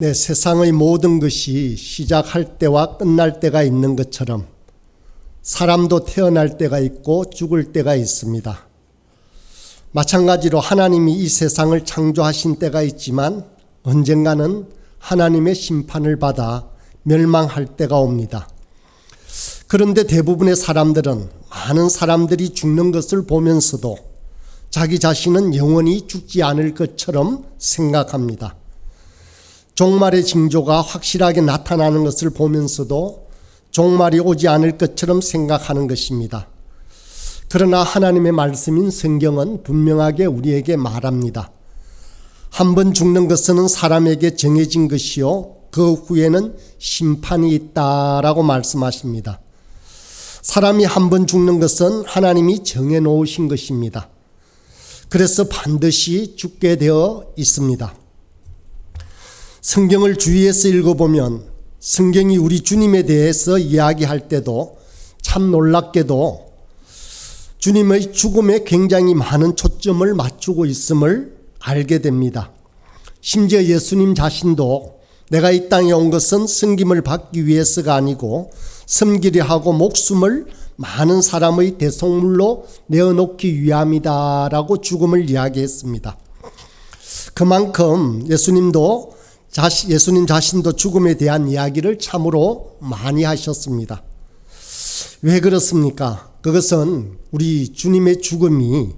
네, 세상의 모든 것이 시작할 때와 끝날 때가 있는 것처럼 사람도 태어날 때가 있고 죽을 때가 있습니다. 마찬가지로 하나님이 이 세상을 창조하신 때가 있지만 언젠가는 하나님의 심판을 받아 멸망할 때가 옵니다. 그런데 대부분의 사람들은 많은 사람들이 죽는 것을 보면서도 자기 자신은 영원히 죽지 않을 것처럼 생각합니다. 종말의 징조가 확실하게 나타나는 것을 보면서도 종말이 오지 않을 것처럼 생각하는 것입니다. 그러나 하나님의 말씀인 성경은 분명하게 우리에게 말합니다. 한 번 죽는 것은 사람에게 정해진 것이요 그 후에는 심판이 있다라고 말씀하십니다. 사람이 한 번 죽는 것은 하나님이 정해 놓으신 것입니다. 그래서 반드시 죽게 되어 있습니다. 성경을 주위에서 읽어보면 성경이 우리 주님에 대해서 이야기할 때도 참 놀랍게도 주님의 죽음에 굉장히 많은 초점을 맞추고 있음을 알게 됩니다. 심지어 예수님 자신도 내가 이 땅에 온 것은 섬김을 받기 위해서가 아니고 섬기려 하고 목숨을 많은 사람의 대속물로 내어놓기 위함이다라고 죽음을 이야기했습니다. 그만큼 예수님 자신도 죽음에 대한 이야기를 참으로 많이 하셨습니다. 왜 그렇습니까? 그것은 우리 주님의 죽음이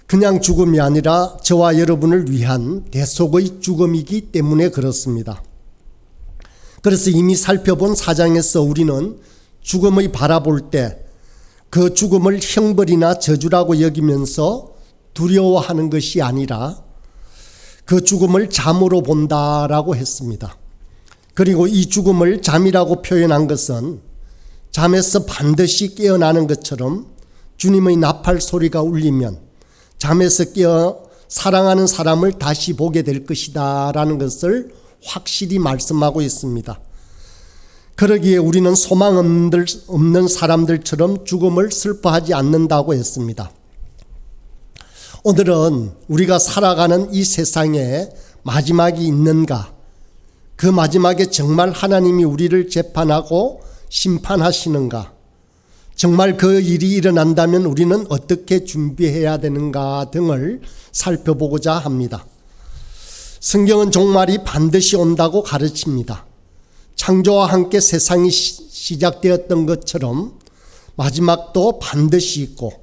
그냥 죽음이 아니라 저와 여러분을 위한 대속의 죽음이기 때문에 그렇습니다. 그래서 이미 살펴본 사장에서 우리는 죽음을 바라볼 때 그 죽음을 형벌이나 저주라고 여기면서 두려워하는 것이 아니라 그 죽음을 잠으로 본다라고 했습니다. 그리고 이 죽음을 잠이라고 표현한 것은 잠에서 반드시 깨어나는 것처럼 주님의 나팔 소리가 울리면 잠에서 깨어 사랑하는 사람을 다시 보게 될 것이다 라는 것을 확실히 말씀하고 있습니다. 그러기에 우리는 소망 없는 사람들처럼 죽음을 슬퍼하지 않는다고 했습니다. 오늘은 우리가 살아가는 이 세상에 마지막이 있는가? 그 마지막에 정말 하나님이 우리를 재판하고 심판하시는가? 정말 그 일이 일어난다면 우리는 어떻게 준비해야 되는가 등을 살펴보고자 합니다. 성경은 종말이 반드시 온다고 가르칩니다. 창조와 함께 세상이 시작되었던 것처럼 마지막도 반드시 있고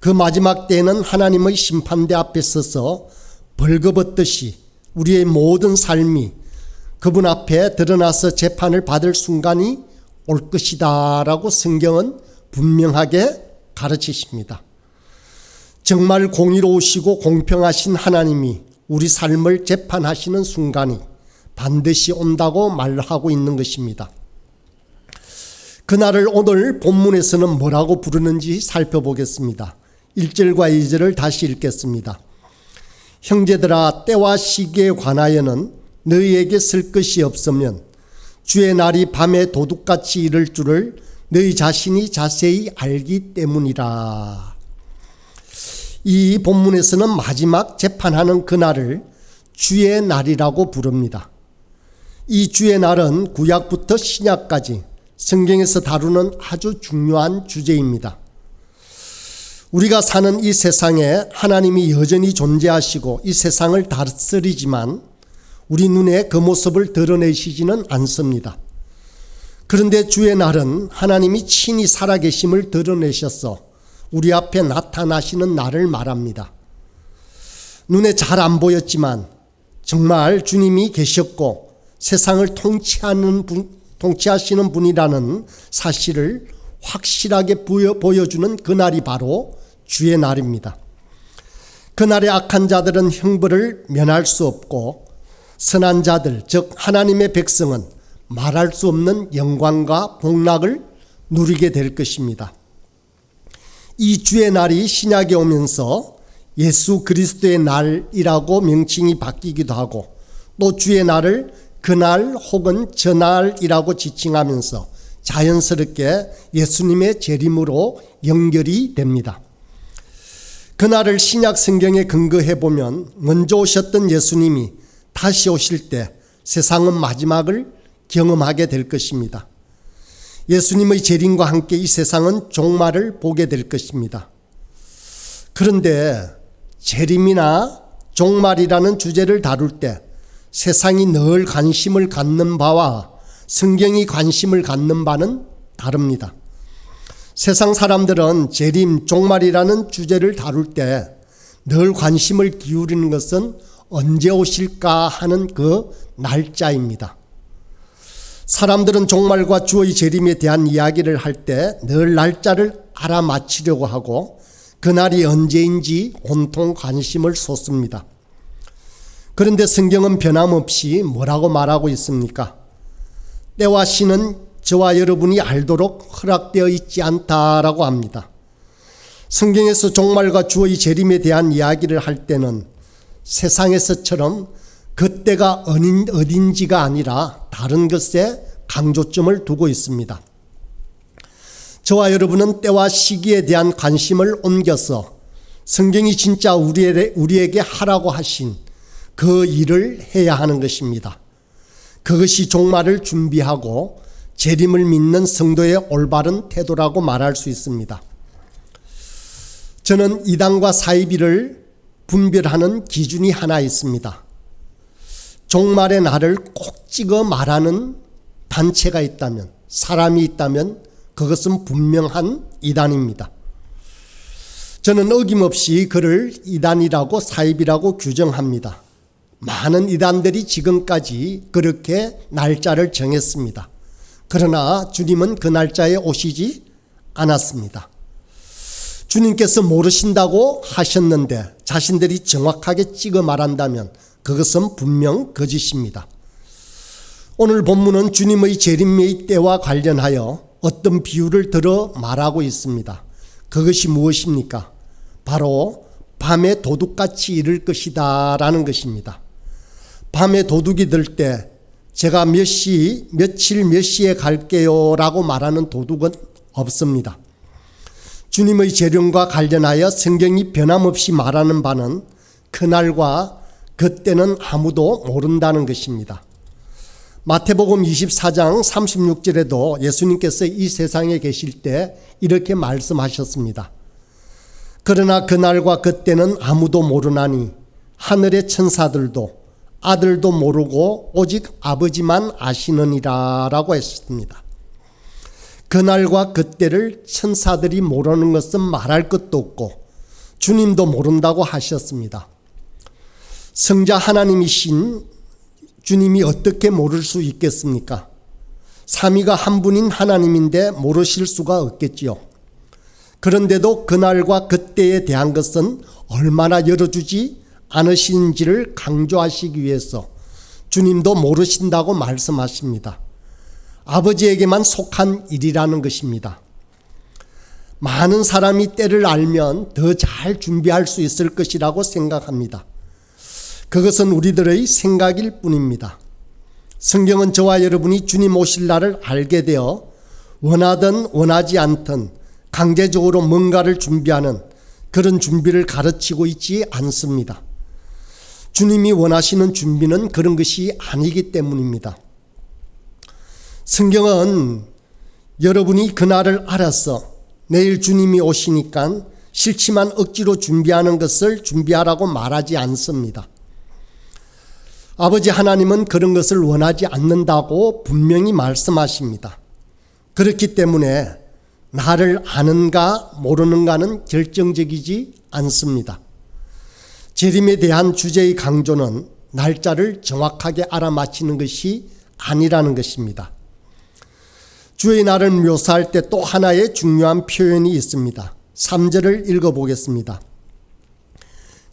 그 마지막 때에는 하나님의 심판대 앞에 서서 벌거벗듯이 우리의 모든 삶이 그분 앞에 드러나서 재판을 받을 순간이 올 것이다 라고 성경은 분명하게 가르치십니다. 정말 공의로우시고 공평하신 하나님이 우리 삶을 재판하시는 순간이 반드시 온다고 말하고 있는 것입니다. 그날을 오늘 본문에서는 뭐라고 부르는지 살펴보겠습니다. 1절과 2절을 다시 읽겠습니다. 형제들아 때와 시기에 관하여는 너희에게 쓸 것이 없으면 주의 날이 밤에 도둑같이 이를 줄을 너희 자신이 자세히 알기 때문이라. 이 본문에서는 마지막 재판하는 그날을 주의 날이라고 부릅니다. 이 주의 날은 구약부터 신약까지 성경에서 다루는 아주 중요한 주제입니다. 우리가 사는 이 세상에 하나님이 여전히 존재하시고 이 세상을 다스리지만 우리 눈에 그 모습을 드러내시지는 않습니다. 그런데 주의 날은 하나님이 친히 살아계심을 드러내셔서 우리 앞에 나타나시는 날을 말합니다. 눈에 잘 안 보였지만 정말 주님이 계셨고 세상을 통치하시는 분이라는 사실을 확실하게 보여주는 그날이 바로 주의 날입니다. 그날에 악한 자들은 형벌을 면할 수 없고 선한 자들 즉 하나님의 백성은 말할 수 없는 영광과 복락을 누리게 될 것입니다. 이 주의 날이 신약에 오면서 예수 그리스도의 날이라고 명칭이 바뀌기도 하고 또 주의 날을 그날 혹은 저날이라고 지칭하면서 자연스럽게 예수님의 재림으로 연결이 됩니다. 그날을 신약 성경에 근거해 보면 먼저 오셨던 예수님이 다시 오실 때 세상은 마지막을 경험하게 될 것입니다. 예수님의 재림과 함께 이 세상은 종말을 보게 될 것입니다. 그런데 재림이나 종말이라는 주제를 다룰 때 세상이 늘 관심을 갖는 바와 성경이 관심을 갖는 바는 다릅니다. 세상 사람들은 재림, 종말이라는 주제를 다룰 때 늘 관심을 기울이는 것은 언제 오실까 하는 그 날짜입니다. 사람들은 종말과 주의 재림에 대한 이야기를 할 때 늘 날짜를 알아맞히려고 하고 그날이 언제인지 온통 관심을 쏟습니다. 그런데 성경은 변함없이 뭐라고 말하고 있습니까? 때와 시는 저와 여러분이 알도록 허락되어 있지 않다라고 합니다. 성경에서 종말과 주의 재림에 대한 이야기를 할 때는 세상에서처럼 그때가 어딘지가 아니라 다른 것에 강조점을 두고 있습니다. 저와 여러분은 때와 시기에 대한 관심을 옮겨서 성경이 진짜 우리에게 하라고 하신 그 일을 해야 하는 것입니다. 그것이 종말을 준비하고 재림을 믿는 성도의 올바른 태도라고 말할 수 있습니다. 저는 이단과 사이비를 분별하는 기준이 하나 있습니다. 종말의 날을 꼭 찍어 말하는 단체가 있다면, 사람이 있다면 그것은 분명한 이단입니다. 저는 어김없이 그를 이단이라고 사이비라고 규정합니다. 많은 이단들이 지금까지 그렇게 날짜를 정했습니다. 그러나 주님은 그 날짜에 오시지 않았습니다. 주님께서 모르신다고 하셨는데 자신들이 정확하게 찍어 말한다면 그것은 분명 거짓입니다. 오늘 본문은 주님의 재림의 때와 관련하여 어떤 비유를 들어 말하고 있습니다. 그것이 무엇입니까? 바로 밤에 도둑같이 이를 것이다 라는 것입니다. 밤에 도둑이 들 때 제가 며칠 몇 시에 갈게요 라고 말하는 도둑은 없습니다. 주님의 재림과 관련하여 성경이 변함없이 말하는 바는 그날과 그때는 아무도 모른다는 것입니다. 마태복음 24장 36절에도 예수님께서 이 세상에 계실 때 이렇게 말씀하셨습니다. 그러나 그날과 그때는 아무도 모르나니 하늘의 천사들도 아들도 모르고 오직 아버지만 아시느니라 라고 했습니다. 그날과 그때를 천사들이 모르는 것은 말할 것도 없고 주님도 모른다고 하셨습니다. 성자 하나님이신 주님이 어떻게 모를 수 있겠습니까? 삼위가 한 분인 하나님인데 모르실 수가 없겠지요. 그런데도 그날과 그때에 대한 것은 얼마나 열어주지 않으신지를 강조하시기 위해서 주님도 모르신다고 말씀하십니다. 아버지에게만 속한 일이라는 것입니다. 많은 사람이 때를 알면 더 잘 준비할 수 있을 것이라고 생각합니다. 그것은 우리들의 생각일 뿐입니다. 성경은 저와 여러분이 주님 오실 날을 알게 되어 원하든 원하지 않든 강제적으로 뭔가를 준비하는 그런 준비를 가르치고 있지 않습니다. 주님이 원하시는 준비는 그런 것이 아니기 때문입니다. 성경은 여러분이 그날을 알아서 내일 주님이 오시니까 싫지만 억지로 준비하는 것을 준비하라고 말하지 않습니다. 아버지 하나님은 그런 것을 원하지 않는다고 분명히 말씀하십니다. 그렇기 때문에 나를 아는가 모르는가는 결정적이지 않습니다. 재림에 대한 주제의 강조는 날짜를 정확하게 알아맞히는 것이 아니라는 것입니다. 주의 날을 묘사할 때 또 하나의 중요한 표현이 있습니다. 3절을 읽어보겠습니다.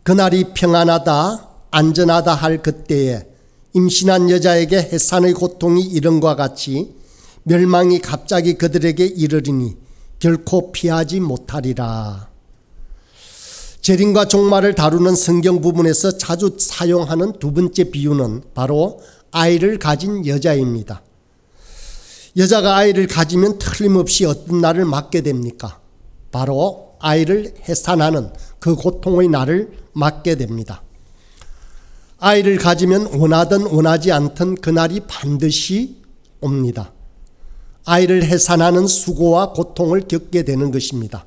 그날이 평안하다 안전하다 할 그때에 임신한 여자에게 해산의 고통이 이른과 같이 멸망이 갑자기 그들에게 이르리니 결코 피하지 못하리라. 재림과 종말을 다루는 성경 부분에서 자주 사용하는 두 번째 비유는 바로 아이를 가진 여자입니다. 여자가 아이를 가지면 틀림없이 어떤 날을 맞게 됩니까? 바로 아이를 해산하는 그 고통의 날을 맞게 됩니다. 아이를 가지면 원하든 원하지 않든 그날이 반드시 옵니다. 아이를 해산하는 수고와 고통을 겪게 되는 것입니다.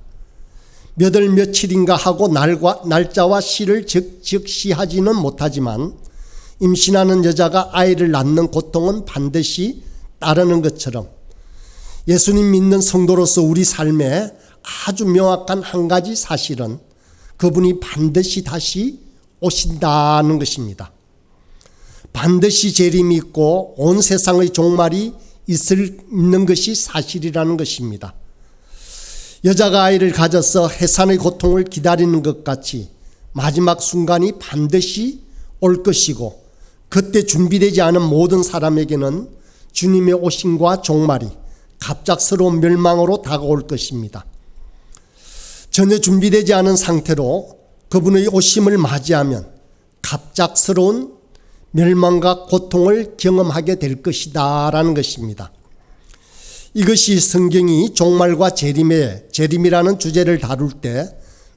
몇 월 며칠인가 하고 날짜와 시를 적시하지는 못하지만 임신하는 여자가 아이를 낳는 고통은 반드시 따르는 것처럼 예수님 믿는 성도로서 우리 삶에 아주 명확한 한 가지 사실은 그분이 반드시 다시 오신다는 것입니다. 반드시 재림이 있고 온 세상의 종말이 있는 것이 사실이라는 것입니다. 여자가 아이를 가져서 해산의 고통을 기다리는 것 같이 마지막 순간이 반드시 올 것이고 그때 준비되지 않은 모든 사람에게는 주님의 오심과 종말이 갑작스러운 멸망으로 다가올 것입니다. 전혀 준비되지 않은 상태로 그분의 오심을 맞이하면 갑작스러운 멸망과 고통을 경험하게 될 것이다 라는 것입니다. 이것이 성경이 종말과 재림이라는 주제를 다룰 때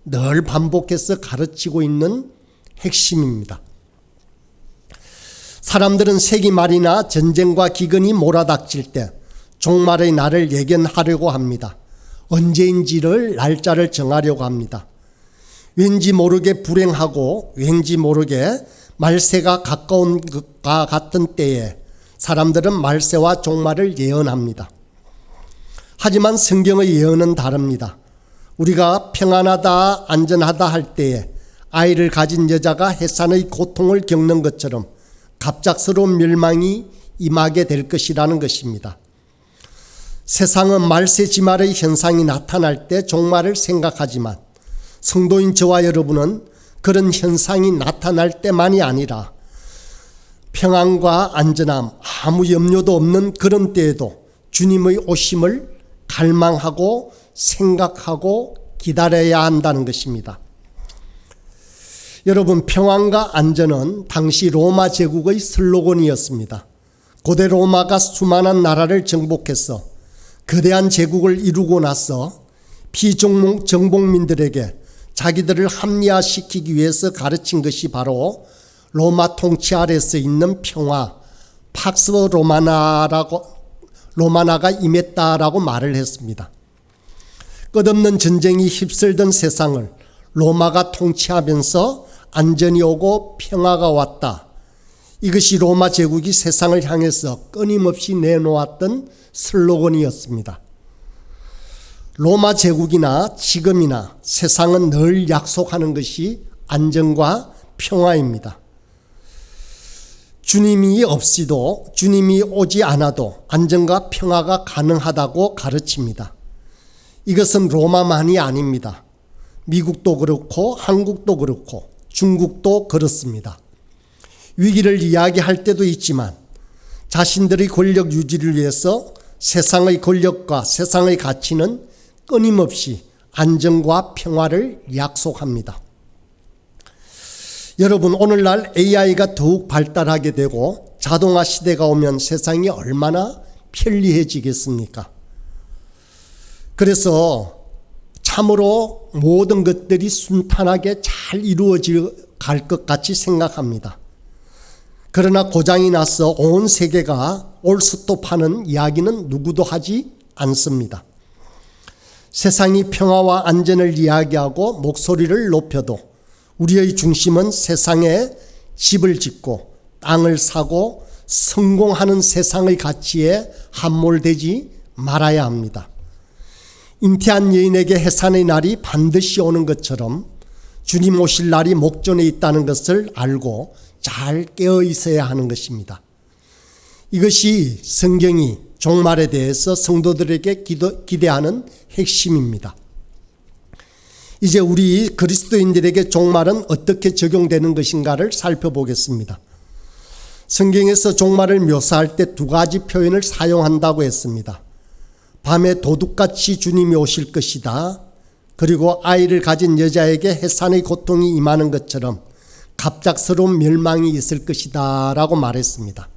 늘 반복해서 가르치고 있는 핵심입니다. 사람들은 세기 말이나 전쟁과 기근이 몰아닥칠 때 종말의 날을 예견하려고 합니다. 언제인지를 날짜를 정하려고 합니다. 왠지 모르게 불행하고 왠지 모르게 말세가 가까운 것과 같은 때에 사람들은 말세와 종말을 예언합니다. 하지만 성경의 예언은 다릅니다. 우리가 평안하다 안전하다 할 때에 아이를 가진 여자가 해산의 고통을 겪는 것처럼 갑작스러운 멸망이 임하게 될 것이라는 것입니다. 세상은 말세지말의 현상이 나타날 때 종말을 생각하지만 성도인 저와 여러분은 그런 현상이 나타날 때만이 아니라 평안과 안전함, 아무 염려도 없는 그런 때에도 주님의 오심을 갈망하고 생각하고 기다려야 한다는 것입니다. 여러분, 평안과 안전은 당시 로마 제국의 슬로건이었습니다. 고대 로마가 수많은 나라를 정복해서 거대한 제국을 이루고 나서 비정복민들에게 자기들을 합리화시키기 위해서 가르친 것이 바로 로마 통치 아래서 있는 평화, 팍스 로마나가 임했다라고 말을 했습니다. 끝없는 전쟁이 휩쓸던 세상을 로마가 통치하면서 안전이 오고 평화가 왔다. 이것이 로마 제국이 세상을 향해서 끊임없이 내놓았던 슬로건이었습니다. 로마 제국이나 지금이나 세상은 늘 약속하는 것이 안전과 평화입니다. 주님이 없이도, 주님이 오지 않아도 안전과 평화가 가능하다고 가르칩니다. 이것은 로마만이 아닙니다. 미국도 그렇고 한국도 그렇고 중국도 그렇습니다. 위기를 이야기할 때도 있지만 자신들의 권력 유지를 위해서 세상의 권력과 세상의 가치는 끊임없이 안정과 평화를 약속합니다. 여러분, 오늘날 AI가 더욱 발달하게 되고 자동화 시대가 오면 세상이 얼마나 편리해지겠습니까? 그래서 참으로 모든 것들이 순탄하게 잘 이루어져 갈 것 같이 생각합니다. 그러나 고장이 나서 온 세계가 올스톱하는 이야기는 누구도 하지 않습니다. 세상이 평화와 안전을 이야기하고 목소리를 높여도 우리의 중심은 세상에 집을 짓고 땅을 사고 성공하는 세상의 가치에 함몰되지 말아야 합니다. 잉태한 여인에게 해산의 날이 반드시 오는 것처럼 주님 오실 날이 목전에 있다는 것을 알고 잘 깨어 있어야 하는 것입니다. 이것이 성경이 종말에 대해서 성도들에게 기대하는 핵심입니다. 이제 우리 그리스도인들에게 종말은 어떻게 적용되는 것인가를 살펴보겠습니다. 성경에서 종말을 묘사할 때 두 가지 표현을 사용한다고 했습니다. 밤에 도둑같이 주님이 오실 것이다. 그리고 아이를 가진 여자에게 해산의 고통이 임하는 것처럼 갑작스러운 멸망이 있을 것이다 라고 말했습니다.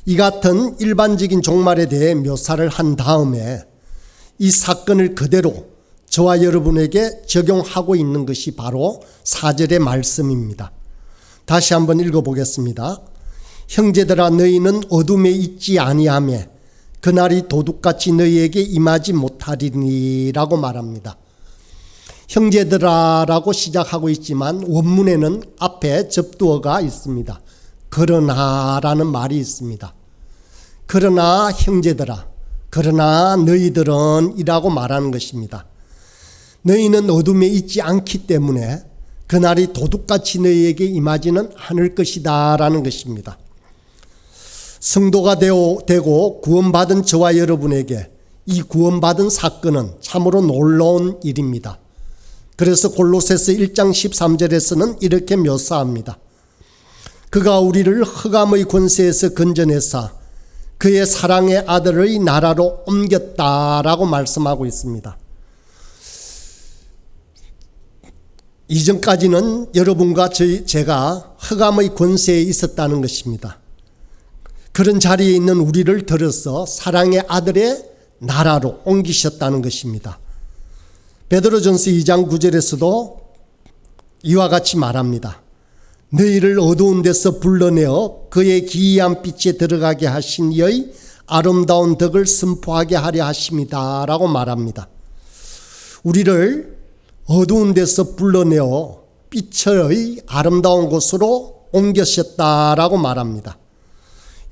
이 같은 일반적인 종말에 대해 묘사를 한 다음에 이 사건을 그대로 저와 여러분에게 적용하고 있는 것이 바로 4절의 말씀입니다. 다시 한번 읽어보겠습니다. 형제들아 너희는 어둠에 있지 아니하며 그날이 도둑같이 너희에게 임하지 못하리니라고 말합니다. 형제들아라고 시작하고 있지만 원문에는 앞에 접두어가 있습니다. 그러나라는 말이 있습니다. 그러나 형제들아, 그러나 너희들은 이라고 말하는 것입니다. 너희는 어둠에 있지 않기 때문에 그날이 도둑같이 너희에게 임하지는 않을 것이다 라는 것입니다. 성도가 되고 구원받은 저와 여러분에게 이 구원받은 사건은 참으로 놀라운 일입니다. 그래서 골로새서 1장 13절에서는 이렇게 묘사합니다. 그가 우리를 흑암의 권세에서 건져내사 그의 사랑의 아들의 나라로 옮겼다라고 말씀하고 있습니다. 이전까지는 여러분과 제가 흑암의 권세에 있었다는 것입니다. 그런 자리에 있는 우리를 들어서 사랑의 아들의 나라로 옮기셨다는 것입니다. 베드로전서 2장 9절에서도 이와 같이 말합니다. 너희를 어두운 데서 불러내어 그의 기이한 빛에 들어가게 하신 이의 아름다운 덕을 선포하게 하려 하심이다 라고 말합니다. 우리를 어두운 데서 불러내어 빛의 아름다운 곳으로 옮기셨다라고 말합니다.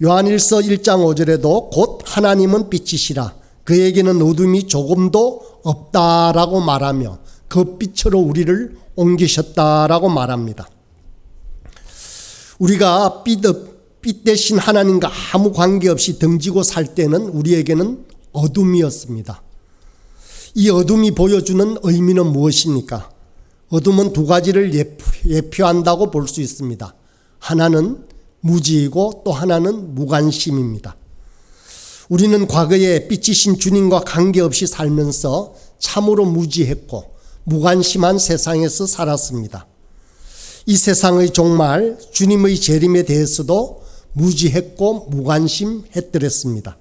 요한일서 1장 5절에도 곧 하나님은 빛이시라 그에게는 어둠이 조금도 없다라고 말하며 그 빛으로 우리를 옮기셨다라고 말합니다. 우리가 빛 대신 하나님과 아무 관계없이 등지고 살 때는 우리에게는 어둠이었습니다. 이 어둠이 보여주는 의미는 무엇입니까? 어둠은 두 가지를 예표한다고 볼 수 있습니다. 하나는 무지이고 또 하나는 무관심입니다. 우리는 과거에 빛이신 주님과 관계없이 살면서 참으로 무지했고 무관심한 세상에서 살았습니다. 이 세상의 종말 주님의 재림에 대해서도 무지했고 무관심했더랬습니다.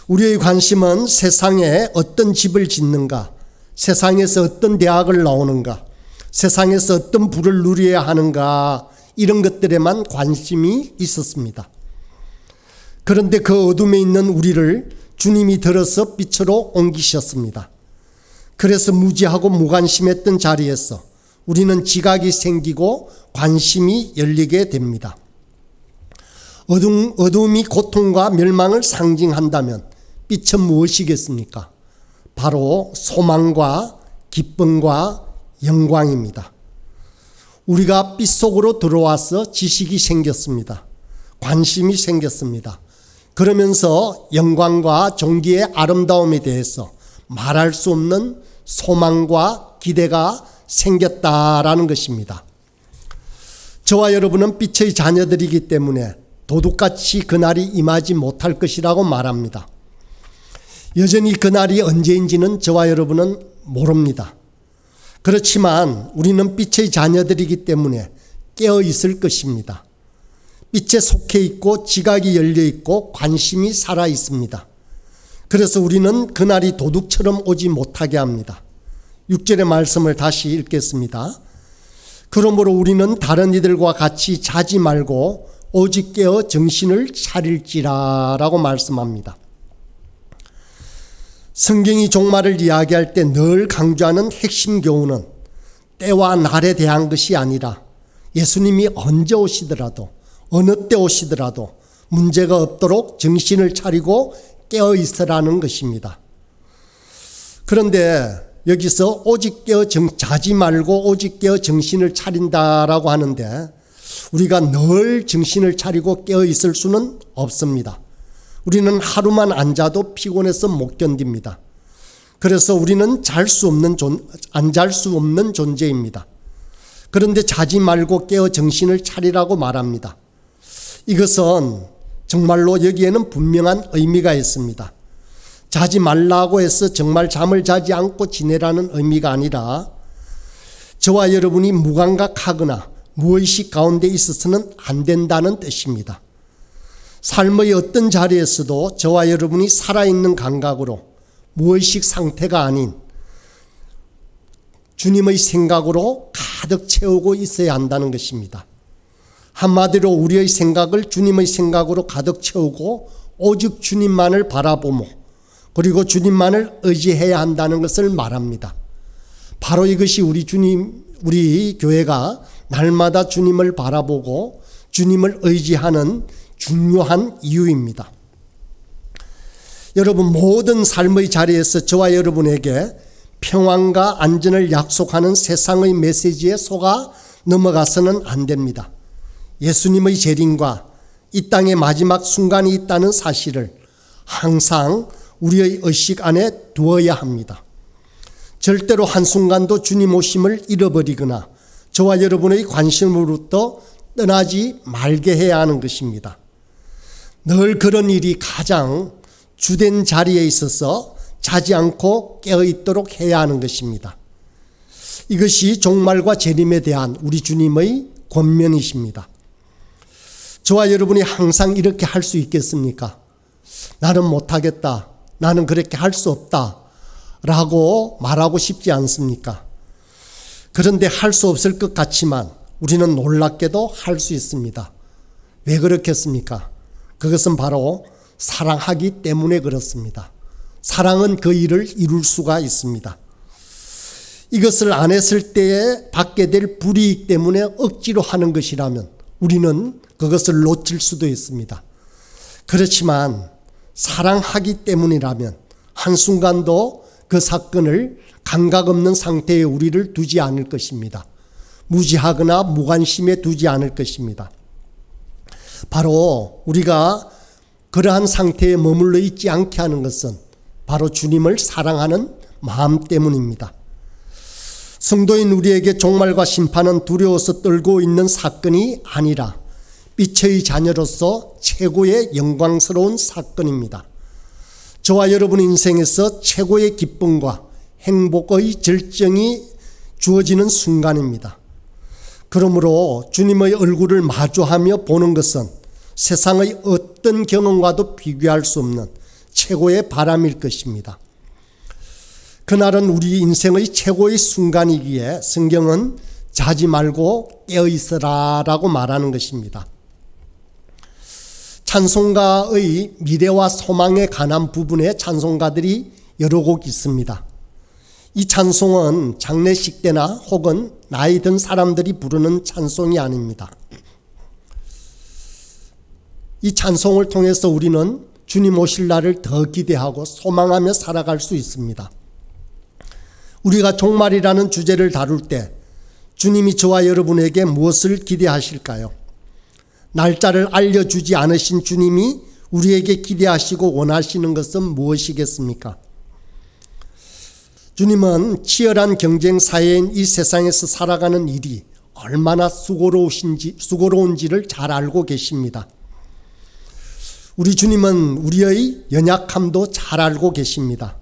우리의 관심은 세상에 어떤 집을 짓는가, 세상에서 어떤 대학을 나오는가, 세상에서 어떤 부를 누려야 하는가 이런 것들에만 관심이 있었습니다. 그런데 그 어둠에 있는 우리를 주님이 들어서 빛으로 옮기셨습니다. 그래서 무지하고 무관심했던 자리에서 우리는 지각이 생기고 관심이 열리게 됩니다. 어둠이 고통과 멸망을 상징한다면 빛은 무엇이겠습니까? 바로 소망과 기쁨과 영광입니다. 우리가 빛 속으로 들어와서 지식이 생겼습니다. 관심이 생겼습니다. 그러면서 영광과 존귀의 아름다움에 대해서 말할 수 없는 소망과 기대가 생겼다라는 것입니다. 저와 여러분은 빛의 자녀들이기 때문에 도둑같이 그날이 임하지 못할 것이라고 말합니다. 여전히 그날이 언제인지는 저와 여러분은 모릅니다. 그렇지만 우리는 빛의 자녀들이기 때문에 깨어 있을 것입니다. 빛에 속해 있고 지각이 열려 있고 관심이 살아 있습니다. 그래서 우리는 그날이 도둑처럼 오지 못하게 합니다. 6절의 말씀을 다시 읽겠습니다. 그러므로 우리는 다른 이들과 같이 자지 말고 오직 깨어 정신을 차릴지라 라고 말씀합니다. 성경이 종말을 이야기할 때 늘 강조하는 핵심 교훈은 때와 날에 대한 것이 아니라 예수님이 언제 오시더라도 어느 때 오시더라도 문제가 없도록 정신을 차리고 깨어 있으라는 것입니다. 그런데 여기서 오직 깨어 자지 말고 오직 깨어 정신을 차린다라고 하는데 우리가 늘 정신을 차리고 깨어 있을 수는 없습니다. 우리는 하루만 안 자도 피곤해서 못 견딥니다. 그래서 우리는 안 잘 수 없는 존재입니다. 그런데 자지 말고 깨어 정신을 차리라고 말합니다. 이것은 정말로 여기에는 분명한 의미가 있습니다. 자지 말라고 해서 정말 잠을 자지 않고 지내라는 의미가 아니라 저와 여러분이 무감각하거나 무의식 가운데 있어서는 안 된다는 뜻입니다. 삶의 어떤 자리에서도 저와 여러분이 살아있는 감각으로 무의식 상태가 아닌 주님의 생각으로 가득 채우고 있어야 한다는 것입니다. 한마디로 우리의 생각을 주님의 생각으로 가득 채우고 오직 주님만을 바라보며 그리고 주님만을 의지해야 한다는 것을 말합니다. 바로 이것이 우리 교회가 날마다 주님을 바라보고 주님을 의지하는 중요한 이유입니다. 여러분, 모든 삶의 자리에서 저와 여러분에게 평안과 안전을 약속하는 세상의 메시지에 속아 넘어가서는 안 됩니다. 예수님의 재림과 이 땅의 마지막 순간이 있다는 사실을 항상 우리의 의식 안에 두어야 합니다. 절대로 한순간도 주님 오심을 잃어버리거나 저와 여러분의 관심으로부터 떠나지 말게 해야 하는 것입니다. 늘 그런 일이 가장 주된 자리에 있어서 자지 않고 깨어있도록 해야 하는 것입니다. 이것이 종말과 재림에 대한 우리 주님의 권면이십니다. 저와 여러분이 항상 이렇게 할 수 있겠습니까? 나는 못하겠다. 나는 그렇게 할 수 없다. 라고 말하고 싶지 않습니까? 그런데 할 수 없을 것 같지만 우리는 놀랍게도 할 수 있습니다. 왜 그렇겠습니까? 그것은 바로 사랑하기 때문에 그렇습니다. 사랑은 그 일을 이룰 수가 있습니다. 이것을 안 했을 때에 받게 될 불이익 때문에 억지로 하는 것이라면 우리는 그것을 놓칠 수도 있습니다. 그렇지만 사랑하기 때문이라면 한순간도 그 사건을 감각 없는 상태에 우리를 두지 않을 것입니다. 무지하거나 무관심에 두지 않을 것입니다. 바로 우리가 그러한 상태에 머물러 있지 않게 하는 것은 바로 주님을 사랑하는 마음 때문입니다. 성도인 우리에게 종말과 심판은 두려워서 떨고 있는 사건이 아니라 빛의 자녀로서 최고의 영광스러운 사건입니다. 저와 여러분 인생에서 최고의 기쁨과 행복의 절정이 주어지는 순간입니다. 그러므로 주님의 얼굴을 마주하며 보는 것은 세상의 어떤 경험과도 비교할 수 없는 최고의 바람일 것입니다. 그날은 우리 인생의 최고의 순간이기에 성경은 자지 말고 깨어있으라 라고 말하는 것입니다. 찬송가의 미래와 소망에 관한 부분에 찬송가들이 여러 곡 있습니다. 이 찬송은 장례식 때나 혹은 나이 든 사람들이 부르는 찬송이 아닙니다. 이 찬송을 통해서 우리는 주님 오실 날을 더 기대하고 소망하며 살아갈 수 있습니다. 우리가 종말이라는 주제를 다룰 때 주님이 저와 여러분에게 무엇을 기대하실까요? 날짜를 알려주지 않으신 주님이 우리에게 기대하시고 원하시는 것은 무엇이겠습니까? 주님은 치열한 경쟁 사회인 이 세상에서 살아가는 일이 얼마나 수고로운지를 잘 알고 계십니다. 우리 주님은 우리의 연약함도 잘 알고 계십니다.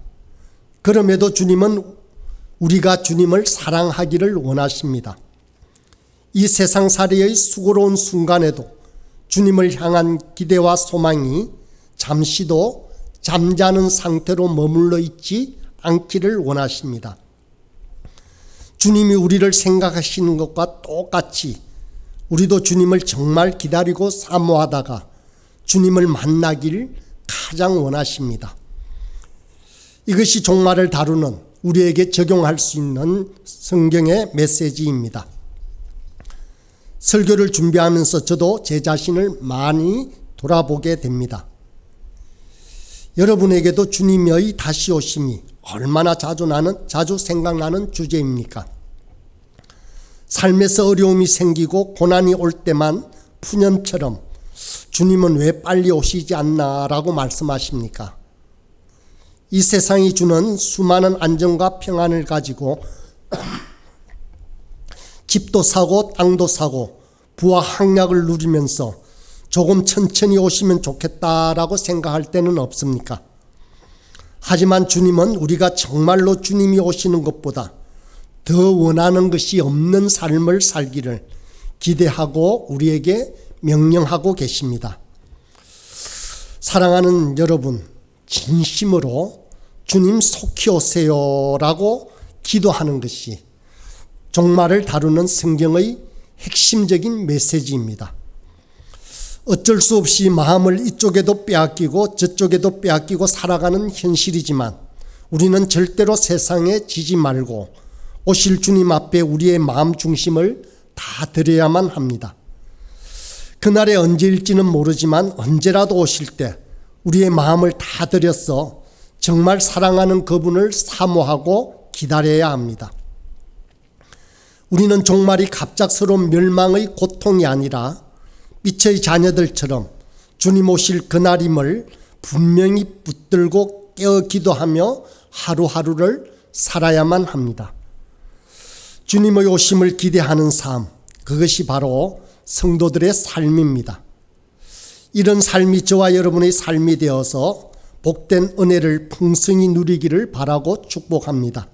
그럼에도 주님은 우리가 주님을 사랑하기를 원하십니다. 이 세상살이의 수고로운 순간에도 주님을 향한 기대와 소망이 잠시도 잠자는 상태로 머물러 있지 않기를 원하십니다. 주님이 우리를 생각하시는 것과 똑같이 우리도 주님을 정말 기다리고 사모하다가 주님을 만나기를 가장 원하십니다. 이것이 종말을 다루는 우리에게 적용할 수 있는 성경의 메시지입니다. 설교를 준비하면서 저도 제 자신을 많이 돌아보게 됩니다. 여러분에게도 주님의 다시 오심이 얼마나 자주 생각나는 주제입니까? 삶에서 어려움이 생기고 고난이 올 때만 푸념처럼 주님은 왜 빨리 오시지 않나라고 말씀하십니까? 이 세상이 주는 수많은 안정과 평안을 가지고 집도 사고 땅도 사고 부와 향락을 누리면서 조금 천천히 오시면 좋겠다라고 생각할 때는 없습니까? 하지만 주님은 우리가 정말로 주님이 오시는 것보다 더 원하는 것이 없는 삶을 살기를 기대하고 우리에게 명령하고 계십니다. 사랑하는 여러분, 진심으로 주님 속히 오세요라고 기도하는 것이 종말을 다루는 성경의 핵심적인 메시지입니다. 어쩔 수 없이 마음을 이쪽에도 빼앗기고 저쪽에도 빼앗기고 살아가는 현실이지만 우리는 절대로 세상에 지지 말고 오실 주님 앞에 우리의 마음 중심을 다 드려야만 합니다. 그날이 언제일지는 모르지만 언제라도 오실 때 우리의 마음을 다 드려서 정말 사랑하는 그분을 사모하고 기다려야 합니다. 우리는 종말이 갑작스러운 멸망의 고통이 아니라 빛의 자녀들처럼 주님 오실 그날임을 분명히 붙들고 깨어 기도하며 하루하루를 살아야만 합니다. 주님의 오심을 기대하는 삶, 그것이 바로 성도들의 삶입니다. 이런 삶이 저와 여러분의 삶이 되어서 복된 은혜를 풍성히 누리기를 바라고 축복합니다.